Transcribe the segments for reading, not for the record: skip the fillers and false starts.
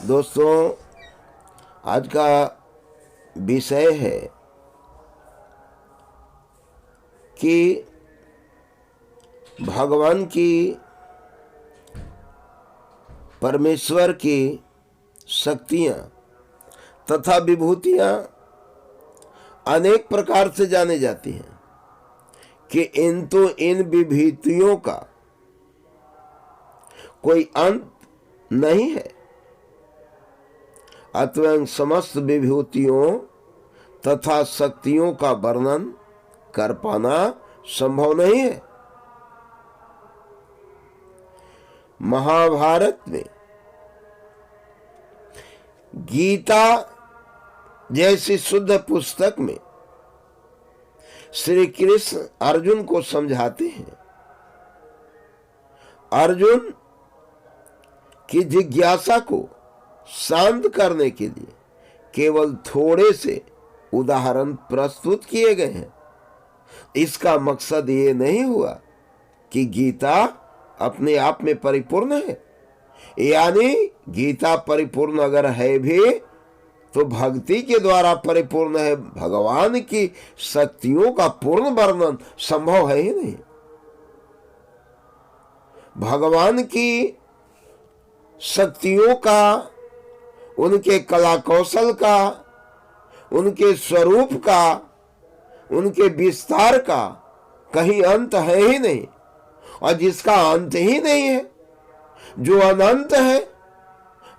दोस्तों, आज का विषय है कि भगवान की, परमेश्वर की शक्तियाँ तथा विभूतियाँ अनेक प्रकार से जानी जाती हैं कि इन विभूतियों का कोई अंत नहीं है। अतः समस्त विभूतियों तथा शक्तियों का वर्णन कर पाना संभव नहीं है। महाभारत में गीता जैसी शुद्ध पुस्तक में श्री कृष्ण अर्जुन को समझाते हैं। अर्जुन की जिज्ञासा को शांत करने के लिए केवल थोड़े से उदाहरण प्रस्तुत किए गए हैं। इसका मकसद ये नहीं हुआ कि गीता अपने आप में परिपूर्ण है, यानी गीता परिपूर्ण अगर है भी तो भक्ति के द्वारा परिपूर्ण है। भगवान की शक्तियों का पूर्ण वर्णन संभव है ही नहीं। भगवान की शक्तियों का, उनके कला कौशल का, उनके स्वरूप का, उनके विस्तार का कहीं अंत है ही नहीं। और जिसका अंत ही नहीं है, जो अनंत है,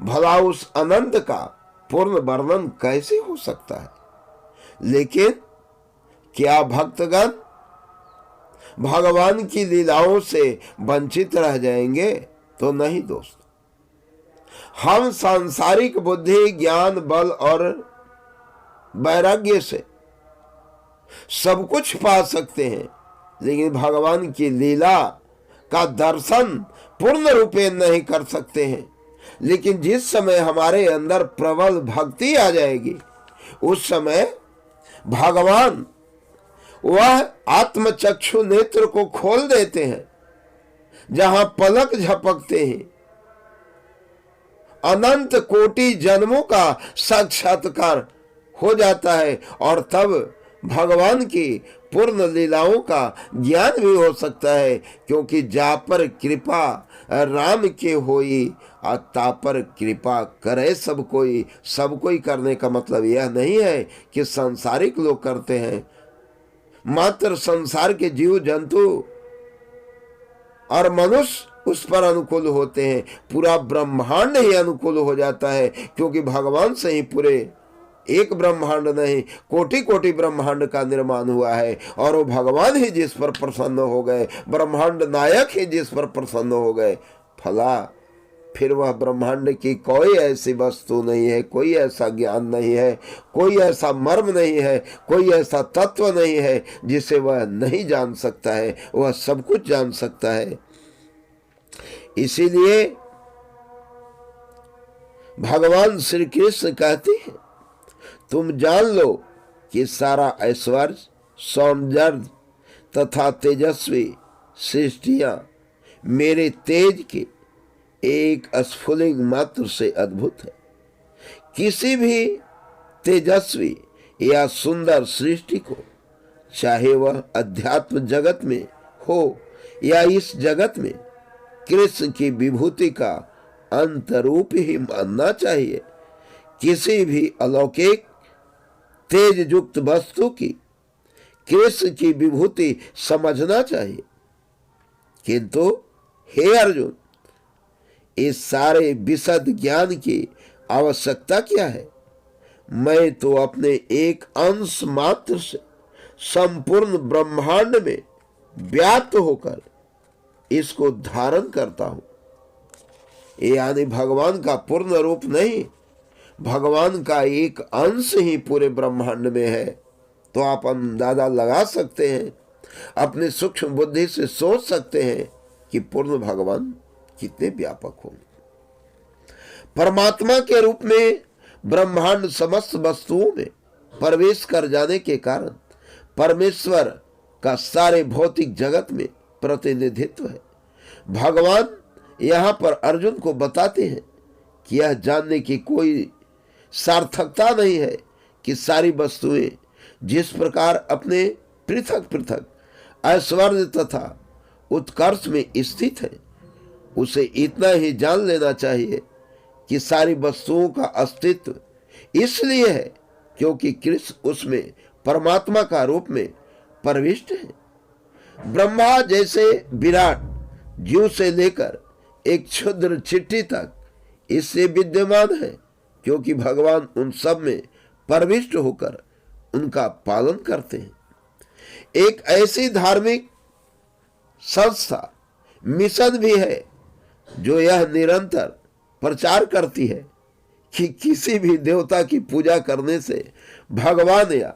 भला उस अनंत का पूर्ण वर्णन कैसे हो सकता है। लेकिन क्या भक्तगण भगवान की लीलाओं से वंचित रह जाएंगे? तो नहीं दोस्तों। हम सांसारिक बुद्धि, ज्ञान, बल और वैराग्य से सब कुछ पा सकते हैं, लेकिन भगवान की लीला का दर्शन पूर्ण रूपे नहीं कर सकते हैं। लेकिन जिस समय हमारे अंदर प्रबल भक्ति आ जाएगी, उस समय भगवान वह आत्मचक्षु नेत्र को खोल देते हैं, जहां पलक झपकते हैं अनंत कोटि जन्मों का साक्षात्कार हो जाता है, और तब भगवान की पूर्ण लीलाओं का ज्ञान भी हो सकता है। क्योंकि जा पर कृपा राम के होई, ता पर कृपा करे सब कोई। सब कोई करने का मतलब यह नहीं है कि सांसारिक लोग करते हैं। मात्र संसार के जीव जंतु और मनुष्य उस पर अनुकूल होते हैं, पूरा ब्रह्मांड ही अनुकूल हो जाता है। क्योंकि भगवान से ही पूरे एक ब्रह्मांड नहीं, कोटि कोटि ब्रह्मांड का निर्माण हुआ है। और वो भगवान ही जिस पर प्रसन्न हो गए, ब्रह्मांड नायक ही जिस पर प्रसन्न हो गए, फला फिर वह ब्रह्मांड की कोई ऐसी वस्तु नहीं है, कोई ऐसा ज्ञान नहीं है, कोई ऐसा मर्म नहीं है, कोई ऐसा तत्व नहीं है जिसे वह नहीं जान सकता है। वह सब कुछ जान सकता है। इसीलिए भगवान श्री कृष्ण कहते हैं, तुम जान लो कि सारा ऐश्वर्य, सौंदर्य तथा तेजस्वी सृष्टियां मेरे तेज के एक स्फुलिंग मात्र से अद्भुत है। किसी भी तेजस्वी या सुंदर सृष्टि को, चाहे वह अध्यात्म जगत में हो या इस जगत में, कृष्ण की विभूति का अंतरूप ही मानना चाहिए। किसी भी अलौकिक तेज युक्त वस्तु की कृष्ण की विभूति समझना चाहिए। किंतु हे अर्जुन, इस सारे विशद ज्ञान की आवश्यकता क्या है? मैं तो अपने एक अंश मात्र से संपूर्ण ब्रह्मांड में व्याप्त होकर इसको धारण करता हूं। यानी भगवान का पूर्ण रूप नहीं, भगवान का एक अंश ही पूरे ब्रह्मांड में है। तो आप अंदाजा लगा सकते हैं, अपने सूक्ष्म बुद्धि से सोच सकते हैं कि पूर्ण भगवान कितने व्यापक होंगे। परमात्मा के रूप में ब्रह्मांड समस्त वस्तुओं में प्रवेश कर जाने के कारण परमेश्वर का सारे भौतिक जगत में प्रतिनिधित्व है। भगवान यहाँ पर अर्जुन को बताते हैं कि यह जानने की कोई सार्थकता नहीं है कि सारी वस्तुएं जिस प्रकार अपने पृथक पृथक ऐश्वर्य तथा उत्कर्ष में स्थित है, उसे इतना ही जान लेना चाहिए कि सारी वस्तुओं का अस्तित्व इसलिए है क्योंकि कृष्ण उसमें परमात्मा का रूप में प्रविष्ट है। ब्रह्मा जैसे विराट जीव से लेकर एक क्षुद्र चिट्ठी तक इससे विद्यमान है क्योंकि भगवान उन सब में प्रविष्ट होकर उनका पालन करते हैं। एक ऐसी धार्मिक संस्था मिशन भी है जो यह निरंतर प्रचार करती है कि किसी भी देवता की पूजा करने से भगवान या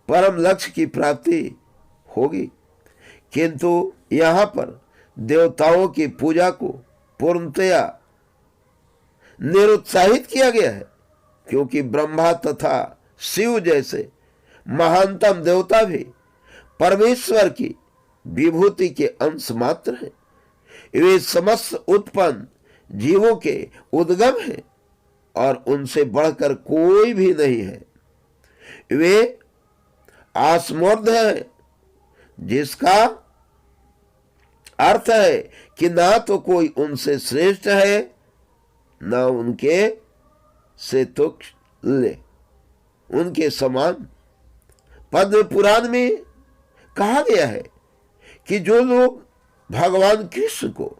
परम लक्ष्य की प्राप्ति होगी, किंतु यहाँ पर देवताओं की पूजा को पूर्णतया निरुत्साहित किया गया है क्योंकि ब्रह्मा तथा शिव जैसे महानतम देवता भी परमेश्वर की विभूति के अंश मात्र हैं। वे समस्त उत्पन्न जीवों के उद्गम हैं और उनसे बढ़कर कोई भी नहीं है। वे आसमूर्ध है जिसका अर्थ है कि ना तो कोई उनसे श्रेष्ठ है ना उनके से तुल्य उनके समान। पद्म पुराण में कहा गया है कि जो लोग भगवान कृष्ण को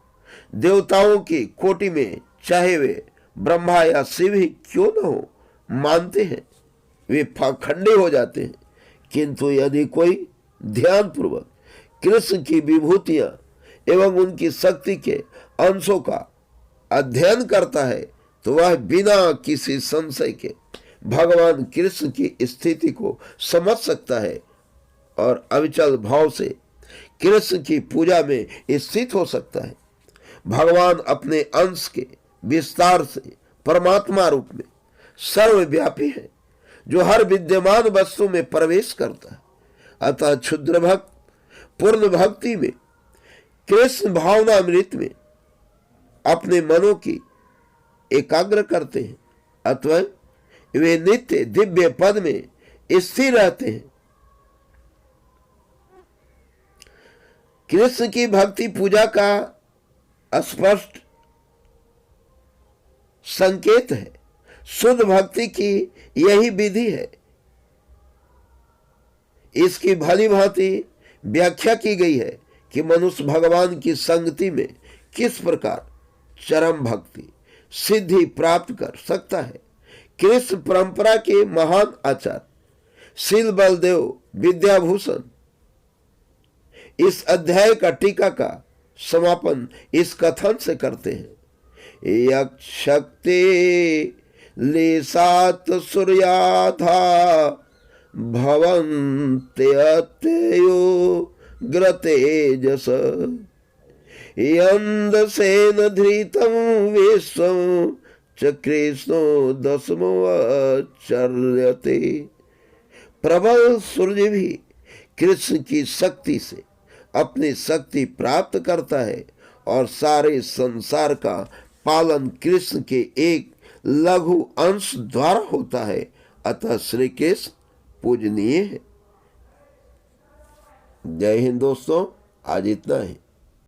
देवताओं की कोटि में चाहे वे ब्रह्मा या शिव ही क्यों न हो मानते हैं, वे पाखंडी हो जाते हैं। किंतु यदि कोई ध्यान पूर्वक कृष्ण की विभूतियां एवं उनकी शक्ति के अंशों का अध्ययन करता है तो वह बिना किसी संशय के भगवान कृष्ण की स्थिति को समझ सकता है और अविचल भाव से कृष्ण की पूजा में स्थित हो सकता है। भगवान अपने अंश के विस्तार से परमात्मा रूप में सर्वव्यापी है जो हर विद्यमान वस्तु में प्रवेश करता है। अतः क्षुद्र भक्त पूर्ण भक्ति में कृष्ण भावनामृत में अपने मनों की एकाग्र करते हैं, अथवा वे नित्य दिव्य पद में स्थिर रहते हैं। कृष्ण की भक्ति पूजा का स्पष्ट संकेत है। शुद्ध भक्ति की यही विधि है। इसकी भली भांति व्याख्या की गई है कि मनुष्य भगवान की संगति में किस प्रकार चरम भक्ति सिद्धि प्राप्त कर सकता है। कृष्ण परंपरा के महान आचार्य शील बलदेव विद्याभूषण इस अध्याय का टीका का समापन इस कथन से करते हैं। यक्षक्ते लेसात सूर्याधा भवन्त्यत्ययो ग्रतेजस यन्दसेन धृतं विश्वं च कृष्णो दशमोऽचर्यते। प्रबल सूर्य भी कृष्ण की शक्ति से अपनी शक्ति प्राप्त करता है और सारे संसार का पालन कृष्ण के एक लघु अंश द्वारा होता है। अतः श्री कृष्ण पूजनीय है। जय हिंद दोस्तों, आज इतना ही।